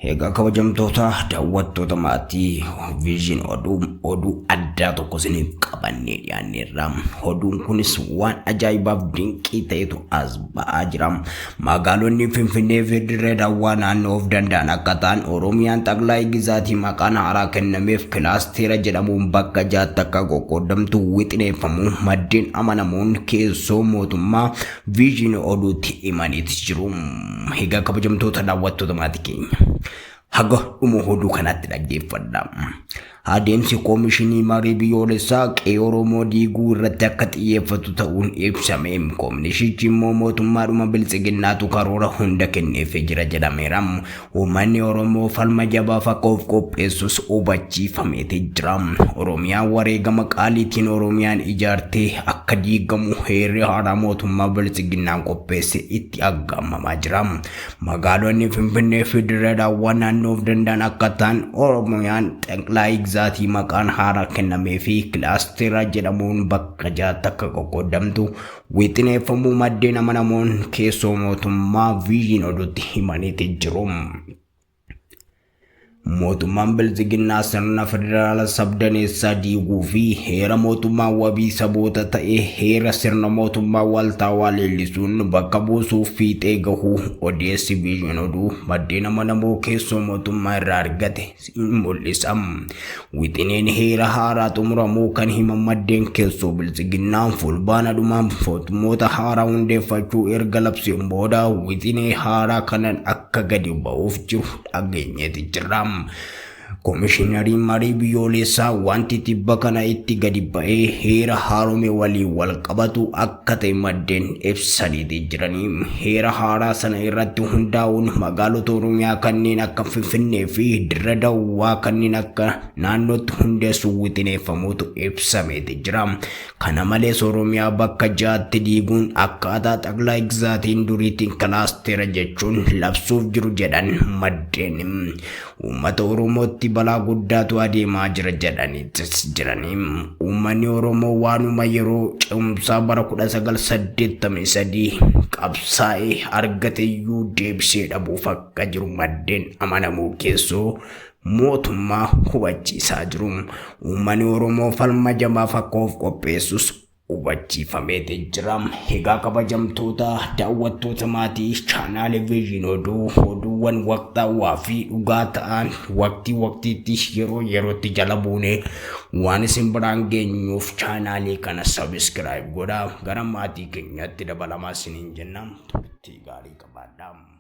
Egaa kabajamtoota daawwattoota maatii viizhin oduu addaa tokko isiniif qabannee dhiyaanneerra. Oduun kunis waan ajaa'ibaaf dinqii ta'etu as ba'aa jira. Magaalonni Finfinnee fi Dirree Dawaa naannoo of danda'an akka ta'an Oromiyaan xaqlaa gizaatii maqaan haaraa kennameef kilaasteera jedhamuun bakka jaatti akka qoqqoodamtu wixineeffamu maddeen amanamuun keessoo mootummaa viizhin oduutti himaniiti jiru. Egaa kabajamtoota daawwattoota maatii keenya. Haga dhumu oduu kanatti dhaggeeffadha. Adeemsi koomishinii marii biyyoolessaa qe'ee Oromoo diiguu irratti akka xiyyeeffatu ta'uun ibsame. Koomishichi immoo mootummaadhuma biltsiginnaatu karoora hunda kenneefee jira jedhameera. Uummanni Oromoo falma jabaaf akka of qopheessus hubachiifameeti jira. Oromiyaan wareegama qaaliitiin Oromiyaan ijaartee akka diigamu heerri haaraa mootummaa biltsiginnaan qopheesse itti aggaamamaa jira. Magaalonni Finfinnee fi Dirree Dawaa naannoo of danda'an akka ta'an Oromiyaan xaqlaa gizaatii maqaan haaraa kennamee fi kilaasteera jedhamuun bakka jaatti akka qoqqoodamtu wixineeffamuu maddeen amanamuun keessoo mootummaa viizhin oduutti himaniiti jiru. Mootummaan biltsiginnaa sirna federaala sabdaneessaa diiguu fi heera mootummaa wabii saboota ta'e heera sirna mootummaa waltaawaa leellisuun bakka buusuuf fiixee gahuu odeessi viizhin oduu maddeen amanamoo keessoo mootummaa irraa argate mul'isa. Wixineen heera haaraa xumuramuu kan himan maddeen keessoo biltsiginnaan fulbaanadhumaan mootummoota haaraa hundeeffachuu erga labseen booda wixinee haaraa kanan akka gadi ba'uuf jiru dhageenyeeti jira. Koomishinariin marii biyyoolessaa wanti tibba kana itti gadi ba'ee heera haaromee waliin wal qabatu akka ta'e maddeen ibsaniiti jiranii. Heera haaraa sana irratti hundaa'uun magaalota Oromiyaa kanneen akka Finfinnee fi Dirree Dawaa kanneen akka naannootti hundeessuun wixineeffamuutu ibsameeti jira. Kana malees Oromiyaa bakka jaatti diiguun akkaataa xaqlaa gizaatiin duriitiin kilaasteera jechuun labsuuf jiru jedhan maddeen. Uummata Oromootti balaa guddaatu adeemaa jira jedhaniitis jiranii. Uummanni Oromoo waanuma yeroo cimsaa bara 1983 qabsaa'ee argateyyuu deebisee dhabuuf akka jiru maddeen amanamuu keessoo mootummaa hubachiisaa jiru. Uummanni Oromoo falma jabaaf akka of qopheessus hubachiifameeti jira. Egaa kabajamtoota daawwattoota maatii chaanaalii viizhin oduuwwan waqtaawaa fi dhugaa ta'an waqtiitti yerootti jala buune waan isin biraan geenyuuf chaanaalii kana sabiskiraayib godhaa gara maatii keenyatti dabalamaa isiniin jenna. Turtii gaarii qabaadhaa.